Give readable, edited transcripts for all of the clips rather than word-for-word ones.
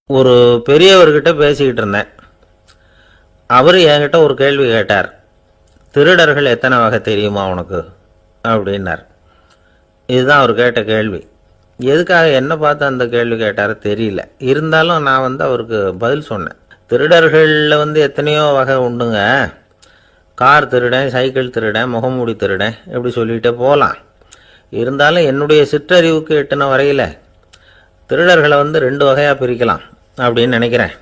ஒரு பெரியவர்கிட்ட பேசிக்கிட்டு இருந்தேன். அவர் என்கிட்ட ஒரு கேள்வி கேட்டார். திருடர்கள் எத்தனை வகை தெரியுமா உனக்கு அப்படின்னார். இதுதான் அவர் கேட்ட கேள்வி. எதுக்காக என்ன பார்த்து அந்த கேள்வி கேட்டார் தெரியல. இருந்தாலும் நான் அவருக்கு பதில் சொன்னேன். திருடர்களில் எத்தனையோ வகை உண்டுங்க. கார் திருடன், சைக்கிள் திருடன், முகமூடி திருடன், எப்படி சொல்லிகிட்டே போகலாம். இருந்தாலும் என்னுடைய சிற்றறிவுக்கு எட்டின வரையில் திருடர்களை 2 வகையாக பிரிக்கலாம் அப்படின்னு நினைக்கிறேன்.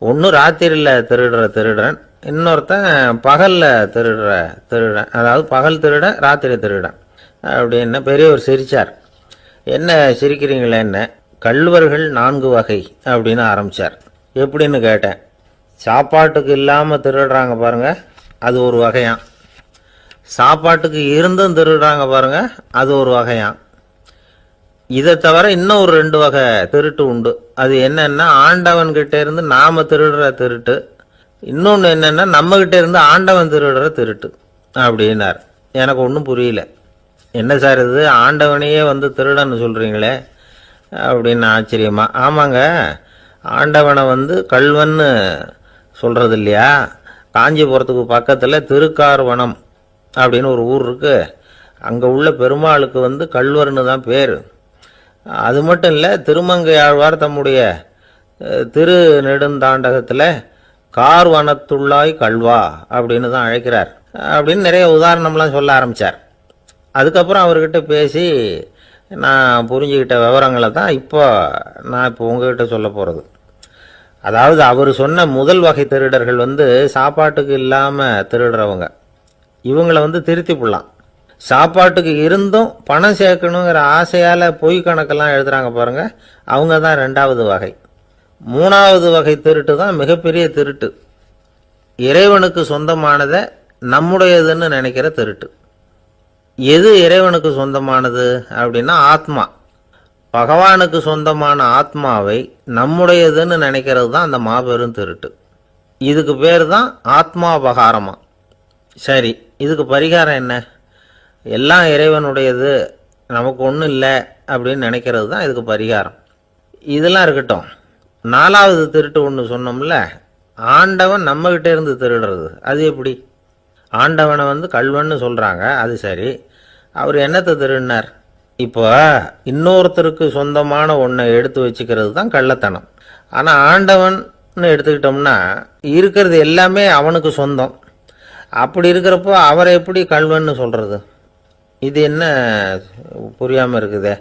ஒன்று ராத்திரியில் திருடுற திருடன், இன்னொருத்தன் பகலில் திருடுற திருடன். அதாவது பகல் திருடன், ராத்திரி திருடன் அப்படின்னு பெரியவர் சிரித்தார். என்ன சிரிக்கிறீங்களே, என்ன கள்வர்கள் 4 வகை அப்படின்னு ஆரம்பித்தார். எப்படின்னு கேட்டேன். சாப்பாட்டுக்கு இல்லாமல் திருடுறாங்க பாருங்கள், அது ஒரு வகையான். சாப்பாட்டுக்கு இருந்தும் திருடுறாங்க பாருங்க, அது ஒரு வகையான். இதை தவிர இன்னும் ஒரு 2 வகை திருட்டு உண்டு. அது என்னன்னா, ஆண்டவன்கிட்ட இருந்து நாம திருடுற திருட்டு, இன்னொன்று என்னன்னா நம்மகிட்ட இருந்து ஆண்டவன் திருடுற திருட்டு அப்படின்னார். எனக்கு ஒன்றும் புரியல. என்ன சார் இது, ஆண்டவனையே திருடன்னு சொல்றீங்களே அப்படின்னு ஆச்சரியமா. ஆமாங்க, ஆண்டவனை கள்வன்னு சொல்றது இல்லையா. காஞ்சிபுரத்துக்கு பக்கத்தில் திருக்கார்வனம் அப்படின்னு ஒரு ஊர் இருக்கு. அங்கே உள்ள பெருமாளுக்கு கள்வர்னு தான் பேர். அது மட்டும் இல்லை, திருமங்கை ஆழ்வார் தம்முடைய திரு நெடுந்தாண்டகத்தில் கார்வனத்துள்ளாய் கல்வா அப்படின்னு தான் அழைக்கிறார் அப்படின்னு நிறைய உதாரணம்லாம் சொல்ல ஆரம்பித்தார். அதுக்கப்புறம் அவர்கிட்ட பேசி நான் புரிஞ்சுக்கிட்ட விவரங்களை தான் நான் இப்போ உங்ககிட்ட சொல்ல போகிறது. அதாவது அவர் சொன்ன முதல் வகை திருடர்கள் சாப்பாட்டுக்கு இல்லாமல் திருடுறவங்க. இவங்களை திருத்தி போடலாம். சாப்பாட்டுக்கு இருந்தும் பணம் சேர்க்கணுங்கிற ஆசையால் பொய் கணக்கெல்லாம் எழுதுறாங்க பாருங்க, அவங்க தான் 2வது வகை. 3வது வகை திருட்டு தான் மிகப்பெரிய திருட்டு. இறைவனுக்கு சொந்தமானதை நம்முடையதுன்னு நினைக்கிற திருட்டு. எது இறைவனுக்கு சொந்தமானது அப்படின்னா ஆத்மா. பகவானுக்கு சொந்தமான ஆத்மாவை நம்முடையதுன்னு நினைக்கிறது தான் அந்த மாபெரும் திருட்டு. இதுக்கு பேர் தான் ஆத்மாபகாரமா. சரி, இதுக்கு பரிகாரம் என்ன? எல்லாம் இறைவனுடையது, நமக்கு ஒன்றும் இல்லை அப்படின்னு நினைக்கிறது தான் இதுக்கு பரிகாரம். இதெல்லாம் இருக்கட்டும். 4வது திருட்டு ஒன்று சொன்னோம்ல, ஆண்டவன் நம்மகிட்ட இருந்து திருடுறது. அது எப்படி? ஆண்டவனை கள்வன்னு சொல்கிறாங்க, அது சரி. அவர் என்னத்தை திருடினார்? இப்போ இன்னொருத்தருக்கு சொந்தமான ஒன்றை எடுத்து வச்சுக்கிறது தான் கள்ளத்தனம். ஆனால் ஆண்டவன் எடுத்துக்கிட்டோம்னா இருக்கிறது எல்லாமே அவனுக்கு சொந்தம். அப்படி இருக்கிறப்போ அவரை எப்படி கள்வன்னு சொல்கிறது? இது என்ன புரியாமல் இருக்குதே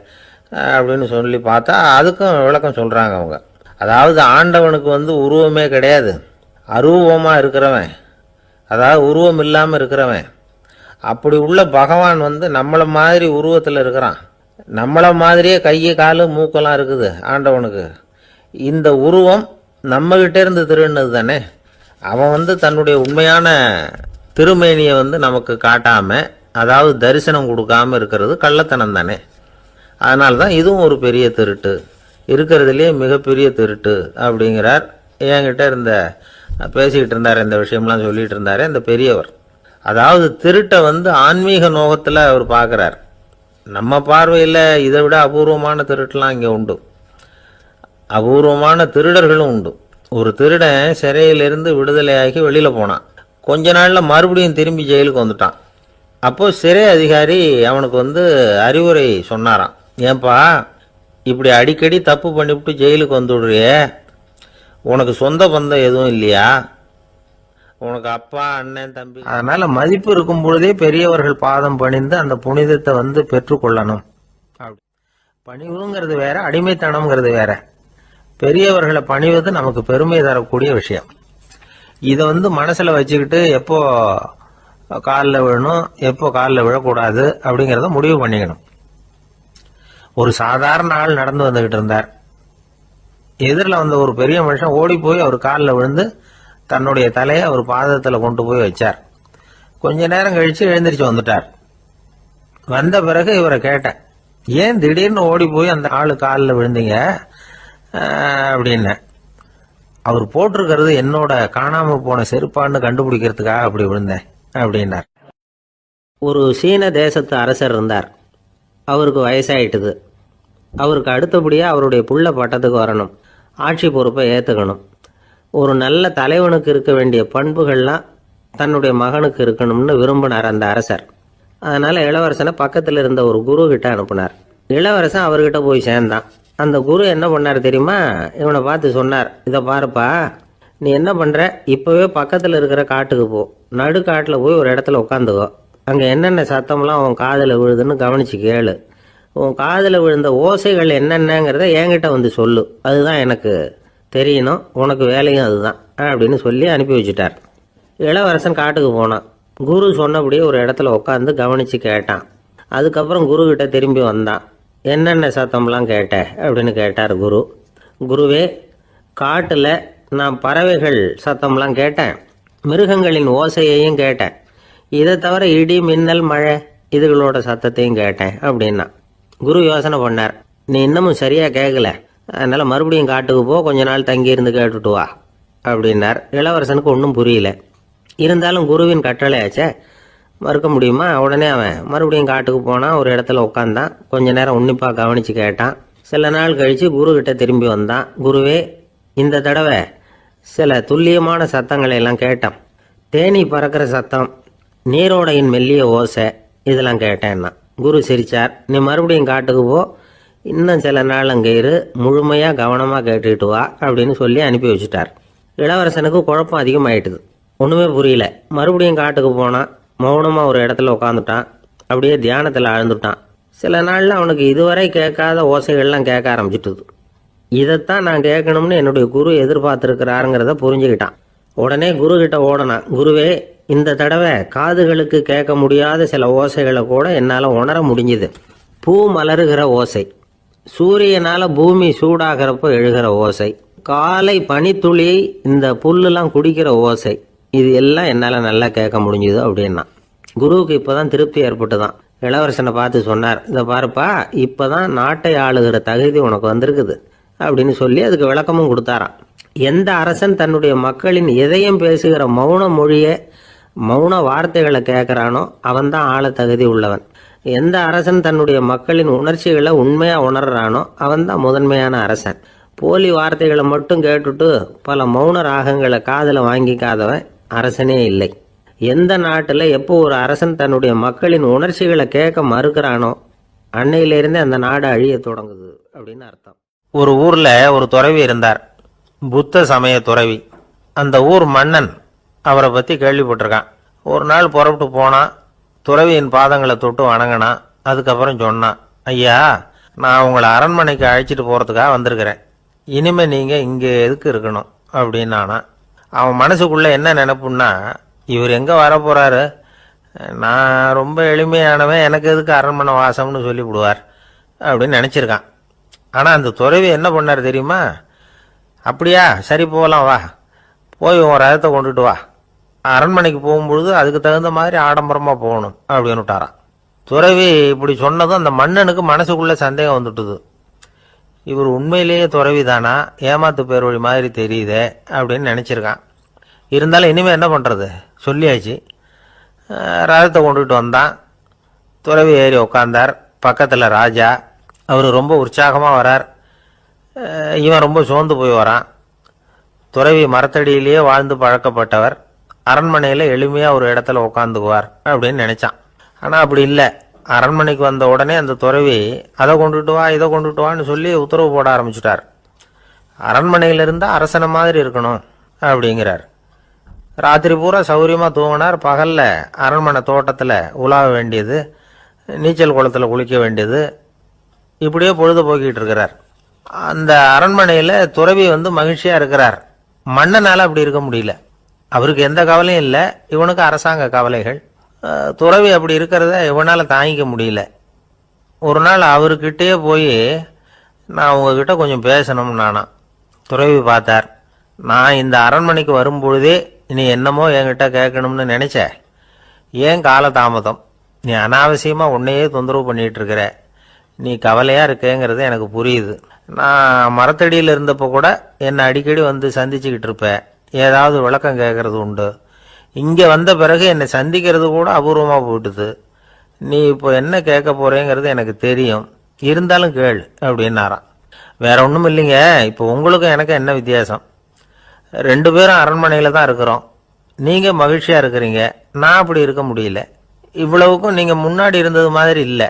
அப்படின்னு சொல்லி பார்த்தா அதுக்கும் விளக்கம் சொல்கிறாங்க அவங்க. அதாவது ஆண்டவனுக்கு உருவமே கிடையாது, அரூபமாக இருக்கிறவன், அதாவது உருவம் இல்லாமல் இருக்கிறவன். அப்படி உள்ள பகவான் நம்மளை மாதிரி உருவத்தில் இருக்கிறான். நம்மளை மாதிரியே கை, காலு, மூக்கெல்லாம் இருக்குது ஆண்டவனுக்கு. இந்த உருவம் நம்மகிட்ட இருந்து திருடினது தானே. அவன் தன்னுடைய உண்மையான திருமேனியை நமக்கு காட்டாமல், அதாவது தரிசனம் கொடுக்காம இருக்கிறது கள்ளத்தனம் தானே. அதனால தான் இதுவும் ஒரு பெரிய திருட்டு, இருக்கிறதுலேயே மிகப்பெரிய திருட்டு அப்படிங்கிறார். என்கிட்ட பேசிக்கிட்டு இருந்தார், இந்த விஷயம்லாம் சொல்லிகிட்டு இருந்தார் அந்த பெரியவர். அதாவது திருட்டை ஆன்மீக நோகத்தில் அவர் பார்க்குறார். நம்ம பார்வையில் இதை விட அபூர்வமான திருட்டுலாம் இங்கே உண்டு. அபூர்வமான திருடர்களும் உண்டு. ஒரு திருடன் சிறையிலிருந்து விடுதலையாகி வெளியில் போனான். கொஞ்ச நாளில் மறுபடியும் திரும்பி ஜெயிலுக்கு வந்துட்டான். அப்போது சிறை அதிகாரி அவனுக்கு அறிவுரை சொன்னாராம். ஏன்பா இப்படி அடிக்கடி தப்பு பண்ணிவிட்டு ஜெயிலுக்கு வந்துடுறியே, உனக்கு சொந்த பந்தம் எதுவும் இல்லையா? உனக்கு அப்பா, அண்ணன், தம்பி, அதனால மதிப்பு இருக்கும் பொழுதே பெரியவர்கள் பாதம் பணிந்து அந்த புனிதத்தை பெற்றுக்கொள்ளணும். அப்படி பணிவுங்கிறது வேற, அடிமைத்தனம்ங்கிறது வேற. பெரியவர்களை பணிவது நமக்கு பெருமை தரக்கூடிய விஷயம். இதை மனசுல வச்சுக்கிட்டு எப்போ காலில் விழணும், எப்போ காலில் விழக்கூடாது அப்படிங்கிறத முடிவு பண்ணிக்கணும். ஒரு சாதாரண ஆள் நடந்து வந்துகிட்டு இருந்தார். எதிரில் ஒரு பெரிய மனுஷன் ஓடி போய் அவர் காலில் விழுந்து தன்னுடைய தலையை அவர் பாதத்தில் கொண்டு போய் வச்சார். கொஞ்ச நேரம் கழிச்சு எழுந்திரிச்சு வந்துட்டார். வந்த பிறகு இவரை கேட்டேன், ஏன் திடீர்னு ஓடி போய் அந்த ஆளு காலில் விழுந்தீங்க அப்படின்னு. அவர் போட்டிருக்கிறது என்னோட காணாம போன செருப்பான்னு கண்டுபிடிக்கிறதுக்காக அப்படி விழுந்தேன் அப்படின்னார். ஒரு சீன தேசத்து அரசர் இருந்தார். அவருக்கு வயசாயிட்டுது. அவருக்கு அடுத்தபடியாக அவருடைய புள்ள பட்டத்துக்கு வரணும். ஆட்சி பொறுப்பை ஏற்றுக்கணும். ஒரு நல்ல தலைவனுக்கு இருக்க வேண்டிய பண்புகள்லாம் தன்னுடைய மகனுக்கு இருக்கணும்னு விரும்பினார் அந்த அரசர். அதனால் இளவரசனை பக்கத்தில் இருந்த ஒரு குரு கிட்ட அனுப்புனார். இளவரசன் அவர்கிட்ட போய் சேர்ந்தான். அந்த குரு என்ன பண்ணார் தெரியுமா? இவனை பார்த்து சொன்னார், இதை பாருப்பா, நீ என்ன பண்ணுற, இப்போவே பக்கத்தில் இருக்கிற காட்டுக்கு போ, நடுக்காட்டில் போய் ஒரு இடத்துல உட்காந்துக்கோ. அங்கே என்னென்ன சத்தம்லாம் உன் காதில் விழுதுன்னு கவனித்து கேளு. உன் காதில் விழுந்த ஓசைகள் என்னென்னங்கிறத என்கிட்ட வந்து சொல்லு, அதுதான் எனக்கு தெரியணும், உனக்கு வேலையும் அதுதான் அப்படின்னு சொல்லி அனுப்பி வச்சுட்டார். இளவரசன் காட்டுக்கு போனான். குரு சொன்னபடியே ஒரு இடத்துல உட்காந்து கவனித்து கேட்டான். அதுக்கப்புறம் குருக்கிட்ட திரும்பி வந்தான். என்னென்ன சத்தம்லாம் கேட்ட அப்படின்னு கேட்டார் குரு. குருவே, காட்டில் நான் பறவைகள் சத்தம்லாம் கேட்டேன், மிருகங்களின் ஓசையையும் கேட்டேன், இதை தவிர இடி மின்னல் மழை இதுகளோட சத்தத்தையும் கேட்டேன் அப்படின்னா. குரு யோசனை பண்ணார், நீ இன்னமும் சரியாக கேட்கல, அதனால் மறுபடியும் காட்டுக்கு போ, கொஞ்ச நாள் தங்கியிருந்து கேட்டுட்டு வா அப்படின்னார். இளவரசனுக்கு ஒன்றும் புரியல. இருந்தாலும் குருவின் கட்டளையாச்சே, மறுக்க முடியுமா? உடனே அவன் மறுபடியும் காட்டுக்கு போனான். ஒரு இடத்துல உட்காந்தான். கொஞ்ச நேரம் உன்னிப்பாக கவனித்து கேட்டான். சில நாள் கழித்து குருக்கிட்ட திரும்பி வந்தான். குருவே, இந்த தடவை சில துல்லியமான சத்தங்களை எல்லாம் கேட்டான். தேனி பறக்கிற சத்தம், நீரோடையின் மெல்லிய ஓசை, இதெல்லாம் கேட்டேன்னா. குரு சிரிச்சார். நீ மறுபடியும் காட்டுக்கு போ, இன்னும் சில நாள் அங்கே இரு, முழுமையாக கவனமாக கேட்டுக்கிட்டு வா அப்படின்னு சொல்லி அனுப்பி வச்சுட்டார். இளவரசனுக்கு குழப்பம் அதிகமாயிட்டுது. ஒன்றுமே புரியல. மறுபடியும் காட்டுக்கு போனான். மௌனமாக ஒரு இடத்துல உட்காந்துட்டான். அப்படியே தியானத்தில் ஆழ்ந்துட்டான். சில நாளில் அவனுக்கு இதுவரை கேட்காத ஓசைகள்லாம் கேட்க ஆரம்பிச்சிட்டுது. இதைத்தான் நான் கேட்கணும்னு என்னுடைய குரு எதிர்பார்த்துருக்கிறாருங்கிறத புரிஞ்சுக்கிட்டான். உடனே குரு கிட்ட ஓடனான். குருவே, இந்த தடவை காதுகளுக்கு கேட்க முடியாத சில ஓசைகளை கூட என்னால் உணர முடிஞ்சுது. பூ மலருகிற ஓசை, சூரியனால் பூமி சூடாகிறப்போ எழுகிற ஓசை, காலை பனித்துளி இந்த புல்லுலாம் குடிக்கிற ஓசை, இது எல்லாம் என்னால் நல்லா கேட்க முடிஞ்சுது அப்படின்னா. குருவுக்கு இப்போ தான் திருப்தி ஏற்பட்டு தான். இளவரசனை பார்த்து சொன்னார், இதை பாருப்பா, இப்போ தான் நாட்டை ஆளுகிற தகுதி உனக்கு வந்திருக்குது அப்படின்னு சொல்லி அதுக்கு விளக்கமும் கொடுத்தாராம். எந்த அரசன் தன்னுடைய மக்களின் இதயம் பேசுகிற மௌன மொழியை, மௌன வார்த்தைகளை கேட்குறானோ அவன்தான் ஆள தகுதி உள்ளவன். எந்த அரசன் தன்னுடைய மக்களின் உணர்ச்சிகளை உண்மையாக உணர்றானோ அவன்தான் முதன்மையான அரசன். போலி வார்த்தைகளை மட்டும் கேட்டுட்டு பல மௌன ராகங்களை காதில் வாங்கிக்காதவன் அரசனே இல்லை. எந்த நாட்டில் எப்போ ஒரு அரசன் தன்னுடைய மக்களின் உணர்ச்சிகளை கேட்க மறுக்கிறானோ அன்னையிலிருந்தே அந்த நாடு அழிய தொடங்குது அப்படின்னு அர்த்தம். ஒரு ஊரில் ஒரு துறவி இருந்தார், புத்த சமய துறவி. அந்த ஊர் மன்னன் அவரை பற்றி கேள்விப்பட்டிருக்கான். ஒரு நாள் புறப்பட்டு போனான். துறவியின் பாதங்களை தொட்டு வணங்கினான். அதுக்கப்புறம் சொன்னான், ஐயா, நான் உங்களை அரண்மனைக்கு அழைச்சிட்டு போகிறதுக்காக வந்திருக்கிறேன். இனிமேல் நீங்கள் இங்கே எதுக்கு இருக்கணும் அப்படின்னானா. அவன் மனசுக்குள்ளே என்ன நினைப்புன்னா, இவர் எங்கே வரப்போகிறாரு, நான் ரொம்ப எளிமையானவன், எனக்கு எதுக்கு அரண்மனை வாசம்னு சொல்லிவிடுவார் அப்படின்னு நினச்சிருக்கான். ஆனால் அந்த துறவி என்ன பண்ணார் தெரியுமா? அப்படியா, சரி போகலாம், வா, போய் உன் ரதத்தை கொண்டுட்டு வா, அரண்மனைக்கு போகும்பொழுது அதுக்கு தகுந்த மாதிரி ஆடம்பரமாக போகணும் அப்படின்னு விட்டாரான். துறவி இப்படி சொன்னதும் அந்த மன்னனுக்கு மனசுக்குள்ளே சந்தேகம் வந்துட்டுது. இவர் உண்மையிலேயே துறவி தானா, ஏமாத்து பேர் வழி மாதிரி தெரியுதே அப்படின்னு நினச்சிருக்கான். இருந்தாலும் இனிமேல் என்ன பண்ணுறது, சொல்லியாச்சு. ரதத்தை கொண்டுகிட்டு வந்தான். துறவி ஏறி உட்காந்தார். பக்கத்தில் ராஜா. அவர் ரொம்ப உற்சாகமாக வரார். இவன் ரொம்ப சோர்ந்து போய் வரான். துறவி மரத்தடியிலேயே வாழ்ந்து பழக்கப்பட்டவர், அரண்மனையில் எளிமையாக ஒரு இடத்துல உட்காந்துக்குவார் அப்படின்னு நினச்சான். ஆனால் அப்படி இல்லை. அரண்மனைக்கு வந்த உடனே அந்த துறவி அதை கொண்டுட்டு வா, இதை கொண்டுட்டு வான்னு சொல்லி உத்தரவு போட ஆரம்பிச்சுட்டார். அரண்மனையில் இருந்தால் அரசனை மாதிரி இருக்கணும் அப்படிங்கிறார். ராத்திரி பூரா சௌரியமாக தூங்கினார். பகலில் அரண்மனை தோட்டத்தில் உலாவ வேண்டியது, நீச்சல் குளத்தில் குளிக்க வேண்டியது, இப்படியே பொழுது போக்கிட்டு இருக்கிறார். அந்த அரண்மனையில் துறவி மகிழ்ச்சியாக இருக்கிறார். மன்னனால் அப்படி இருக்க முடியல. அவருக்கு எந்த கவலையும் இல்லை, இவனுக்கு அரசாங்க கவலைகள். துறவி அப்படி இருக்கிறத இவனால் தாங்கிக்க முடியல. ஒரு நாள் அவர்கிட்டயே போய், நான் உங்ககிட்ட கொஞ்சம் பேசணும் நானா. துறவி பார்த்தார். நான் இந்த அரண்மனைக்கு வரும்பொழுதே நீ என்னமோ என்கிட்ட கேட்கணும்னு நினைச்ச, ஏன் காலதாமதம்? நீ அனாவசியமாக உன்னையே தொந்தரவு பண்ணிட்டு இருக்கிற, நீ கவலையாக இருக்கேங்கிறது எனக்கு புரியுது. நான் மரத்தடியில் இருந்தப்போ கூட என்னை அடிக்கடி சந்திச்சுக்கிட்டு இருப்பேன், ஏதாவது விளக்கம் கேட்கறது உண்டு. இங்கே வந்த பிறகு என்னை சந்திக்கிறது கூட அபூர்வமாக போயிட்டுது. நீ இப்போ என்ன கேட்க போறேங்கிறது எனக்கு தெரியும், இருந்தாலும் கேள் அப்படின்னாராம். வேற ஒன்றும் இல்லைங்க. இப்போ உங்களுக்கும் எனக்கு என்ன வித்தியாசம்? 2 பேரும் அரண்மனையில் தான் இருக்கிறோம். நீங்கள் மகிழ்ச்சியாக இருக்கிறீங்க, நான் அப்படி இருக்க முடியல. இவ்வளவுக்கும் நீங்கள் முன்னாடி இருந்தது மாதிரி இல்லை.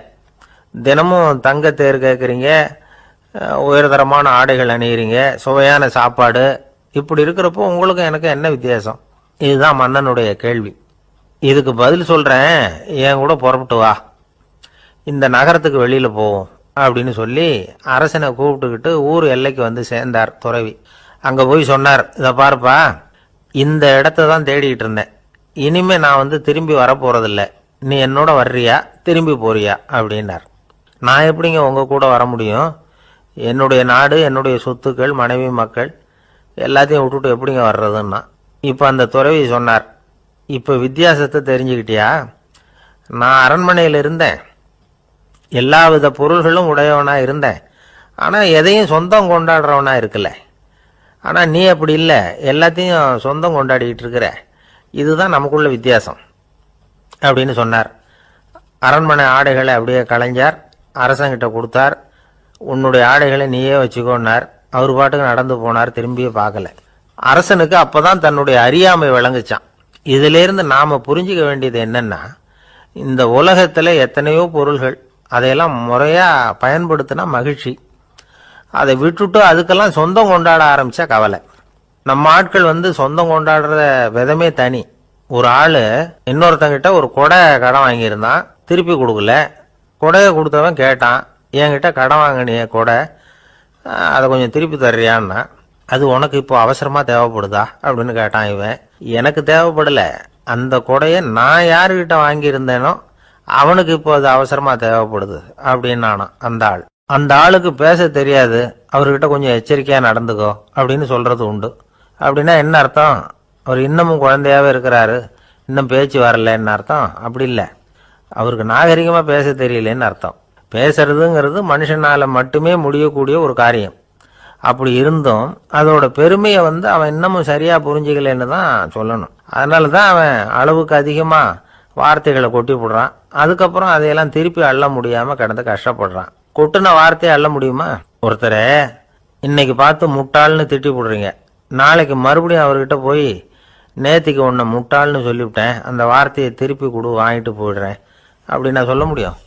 தினமும் தங்க தேர் கேட்குறீங்க, உயர்தரமான ஆடைகள் அணிகிறீங்க, சுவையான சாப்பாடு. இப்படி இருக்கிறப்போ உங்களுக்கும் எனக்கு என்ன வித்தியாசம்? இதுதான் மன்னனுடைய கேள்வி. இதுக்கு பதில் சொல்கிறேன், என் கூட புறப்பட்டு வா, இந்த நகரத்துக்கு வெளியில் போவோம் அப்படின்னு சொல்லி அரசனை கூப்பிட்டுக்கிட்டு ஊர் எல்லைக்கு வந்து சேர்ந்தார் துறவி. அங்கே போய் சொன்னார், இதை பாருப்பா, இந்த இடத்த தான் தேடிக்கிட்டு இருந்தேன். இனிமே நான் வந்து திரும்பி வரப்போறதில்ல. நீ என்னோட வர்றியா திரும்பி போறியா அப்படின்னார். நான் எப்படிங்க உங்கள் கூட வர முடியும்? என்னுடைய நாடு, என்னுடைய சொத்துக்கள், மனைவி, மக்கள் எல்லாத்தையும் விட்டுட்டு எப்படிங்க வர்றதுன்னா. இப்போ அந்த துறவி சொன்னார், இப்போ வித்தியாசத்தை தெரிஞ்சுக்கிட்டியா? நான் அரண்மனையில் இருந்தேன், எல்லா வித பொருள்களும் உடையவனாக இருந்தேன், ஆனால் எதையும் சொந்தம் கொண்டாடுறவனா இருக்கல. ஆனால் நீ அப்படி இல்லை, எல்லாத்தையும் சொந்தம் கொண்டாடிக்கிட்டு இருக்கிற. இதுதான் நமக்குள்ள வித்தியாசம் அப்படின்னு சொன்னார். அரண்மனை ஆடைகளை அப்படியே கலைஞர் அரசங்கிட்ட கொடுத்தார். உன்னுடைய ஆடைகளை நீயே வச்சுக்கோன்னார். அவர் பாட்டுக்கு நடந்து போனார், திரும்பியே பார்க்கல. அரசனுக்கு அப்போதான் தன்னுடைய அறியாமை விளங்குச்சான். இதிலேருந்து நாம் புரிஞ்சிக்க வேண்டியது என்னன்னா, இந்த உலகத்தில் எத்தனையோ பொருள்கள், அதையெல்லாம் முறையாக பயன்படுத்தினா மகிழ்ச்சி. அதை விட்டுட்டு அதுக்கெல்லாம் சொந்தம் கொண்டாட ஆரம்பித்தா கவலை. நம்ம ஆட்கள் வந்து சொந்தம் கொண்டாடுற விதமே தனி. ஒரு ஆள் இன்னொருத்தங்கிட்ட ஒரு கொடை கடன் வாங்கியிருந்தான், திருப்பி கொடுக்கல. கொடையை கொடுத்தவன் கேட்டான், என்கிட்ட கடன் வாங்கினிய கொடை, அதை கொஞ்சம் திருப்பி தர்றியான்னா. அது உனக்கு இப்போ அவசரமாக தேவைப்படுதா அப்படின்னு கேட்டான் இவன். எனக்கு தேவைப்படலை, அந்த கொடையை நான் யாருக்கிட்ட வாங்கியிருந்தேனோ அவனுக்கு இப்போ அது அவசரமாக தேவைப்படுது அப்படின்னானா அந்த ஆள். அந்த ஆளுக்கு பேச தெரியாது, அவர்கிட்ட கொஞ்சம் எச்சரிக்கையாக நடந்துக்கோ அப்படின்னு சொல்கிறது உண்டு. அப்படின்னா என்ன அர்த்தம்? அவர் இன்னமும் குழந்தையாகவே இருக்கிறாரு, இன்னும் பேச்சு வரலன்னு அர்த்தம்? அப்படி இல்லை, அவருக்கு நாகரிகமாக பேச தெரியலன்னு அர்த்தம். பேசுறதுங்கிறது மனுஷனால் மட்டுமே முடியக்கூடிய ஒரு காரியம். அப்படி இருந்தும் அதோட பெருமையை வந்து அவன் இன்னமும் சரியாக புரிஞ்சிக்கலன்னு தான் சொல்லணும். அதனால தான் அவன் அளவுக்கு அதிகமாக வார்த்தைகளை கொட்டி போடுறான். அதுக்கப்புறம் அதையெல்லாம் திருப்பி அள்ள முடியாமல் கிடந்து கஷ்டப்படுறான். கொட்டுன வார்த்தையை அள்ள முடியுமா? ஒருத்தரை இன்னைக்கு பார்த்து முட்டாள்னு திட்டி போடுறீங்க, நாளைக்கு மறுபடியும் அவர்கிட்ட போய் நேத்திக்கு உன்னை முட்டாள்னு சொல்லிவிட்டேன், அந்த வார்த்தையை திருப்பி கொடு, வாங்கிட்டு போயிடுறேன் அப்படின்னு நான் சொல்ல முடியும்?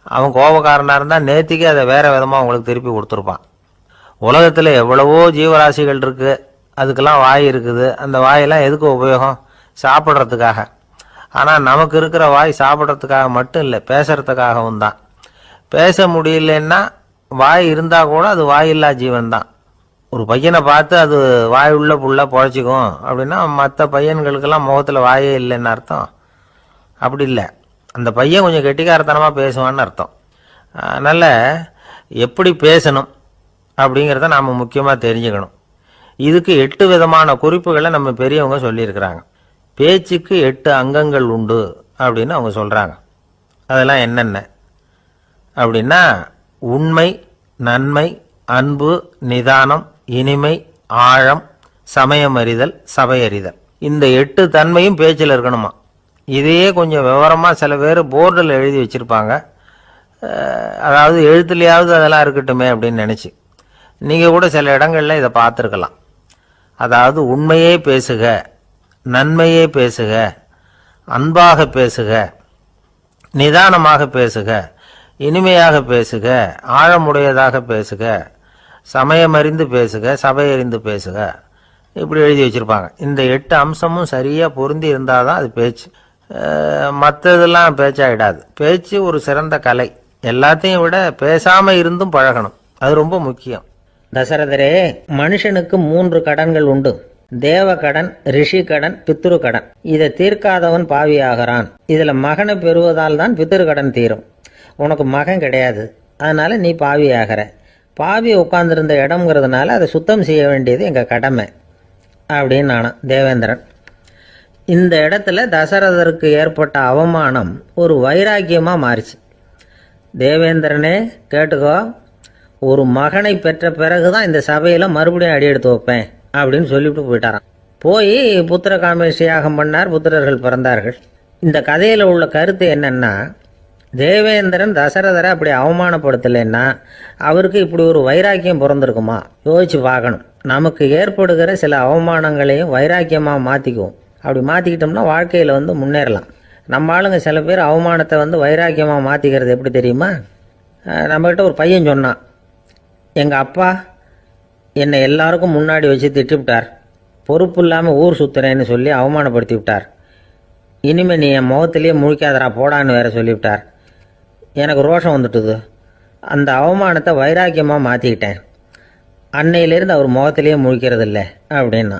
அவன் கோபக்காரனாக இருந்தால் நேத்திக்கு அதை வேற விதமாக உங்களுக்கு திருப்பி கொடுத்துருப்பான். உலகத்தில் எவ்வளவோ ஜீவராசிகள் இருக்குது, அதுக்கெல்லாம் வாய் இருக்குது. அந்த வாயெல்லாம் எதுக்கு உபயோகம்? சாப்பிட்றதுக்காக. ஆனால் நமக்கு இருக்கிற வாய் சாப்பிட்றதுக்காக மட்டும் இல்லை, பேசுறதுக்காகவும் தான். பேச முடியலன்னா வாய் இருந்தால் கூட அது வாயில்லா ஜீவன் தான். ஒரு பையனை பார்த்து அது வாய் உள்ள புள்ள பொழைச்சிக்கும் அப்படின்னா மற்ற பையன்களுக்கெல்லாம் முகத்தில் வாயே இல்லைன்னு அர்த்தம்? அப்படி இல்லை, அந்த பையன் கொஞ்சம் கெட்டிக்காரத்தனமாக பேசுவான்னு அர்த்தம். அதனால் எப்படி பேசணும் அப்படிங்கிறத நாம் முக்கியமாக தெரிஞ்சுக்கணும். இதுக்கு 8 விதமான குறிப்புகளை நம்ம பெரியவங்க சொல்லியிருக்கிறாங்க. பேச்சுக்கு 8 அங்கங்கள் உண்டு அப்படின்னு அவங்க சொல்கிறாங்க. அதெல்லாம் என்னென்ன அப்படின்னா, உண்மை, நன்மை, அன்பு, நிதானம், இனிமை, ஆழம், சமயமறிதல், சபையறிதல். இந்த 8 தன்மையும் பேச்சில் இருக்கணுமா. இதையே கொஞ்சம் விவரமாக சில பேர் போர்டில் எழுதி வச்சுருப்பாங்க. அதாவது எழுத்துலையாவது அதெல்லாம் இருக்கட்டுமே அப்படின்னு நினச்சி நீங்கள் கூட சில இடங்களில் இதை பார்த்துருக்கலாம். அதாவது உண்மையே பேசுக, நன்மையே பேசுக, அன்பாக பேசுக, நிதானமாக பேசுக, இனிமையாக பேசுக, ஆழமுடையதாக பேசுக, சமயமறிந்து பேசுக, சபையறிந்து பேசுக, இப்படி எழுதி வச்சுருப்பாங்க. இந்த 8 அம்சமும் சரியாக பொருந்தி இருந்தால் தான் அது பேச்சு. மற்றதெல்லாம் பேச்சாகிடாது. பேச்சு ஒரு சிறந்த கலை. எல்லாத்தையும் விட பேசாமல் இருந்தும் பழகணும், அது ரொம்ப முக்கியம். தசரதரே, மனுஷனுக்கு 3 கடன்கள் உண்டு. தேவ கடன், ரிஷி கடன், பித்ரு கடன். இதை தீர்க்காதவன் பாவியாகிறான். இதில் மகனை பெறுவதால் தான் பித்ரு கடன் தீரும். உனக்கு மகன் கிடையாது, அதனால நீ பாவியாகிற. பாவி உட்கார்ந்துருந்த இடம்ங்கிறதுனால அதை சுத்தம் செய்ய வேண்டியது எங்கள் கடமை அப்படின்னு நானும் தேவேந்திரன். இந்த இடத்துல தசரதருக்கு ஏற்பட்ட அவமானம் ஒரு வைராக்கியமாக மாறிச்சு. தேவேந்திரனே கேட்டுக்கோ, ஒரு மகனை பெற்ற பிறகுதான் இந்த சபையில் மறுபடியும் அடி எடுத்து வைப்பேன் அப்படின்னு சொல்லிவிட்டு போயிட்டாராம். போய் புத்திர காமேஷ் யாகம் பண்ணார், புத்திரர்கள் பிறந்தார்கள். இந்த கதையில் உள்ள கருத்து என்னன்னா, தேவேந்திரன் தசரதரை அப்படி அவமானப்படுத்தலைன்னா அவருக்கு இப்படி ஒரு வைராக்கியம் பிறந்திருக்குமா? யோசிச்சு பார்க்கணும். நமக்கு ஏற்படுகிற சில அவமானங்களையும் வைராக்கியமாக மாற்றிக்குவோம். அப்படி மாற்றிக்கிட்டோம்னா வாழ்க்கையில் முன்னேறலாம். நம்ம ஆளுங்க சில பேர் அவமானத்தை வைராக்கியமாக மாற்றிக்கிறது எப்படி தெரியுமா? நம்மகிட்ட ஒரு பையன் சொன்னான், எங்கள் அப்பா என்னை எல்லாருக்கும் முன்னாடி வச்சு திட்டிவிட்டார், பொறுப்பு இல்லாமல் ஊர் சுற்றுறேன்னு சொல்லி அவமானப்படுத்தி விட்டார். இனிமேல் நீ என் முகத்திலேயே முழிக்காதரா போடான்னு வேற சொல்லிவிட்டார். எனக்கு ரோஷம் வந்துட்டுது. அந்த அவமானத்தை வைராக்கியமாக மாற்றிக்கிட்டேன். அன்னையிலேருந்து அவர் முகத்திலேயே முழிக்கிறது இல்லை அப்படின்னா.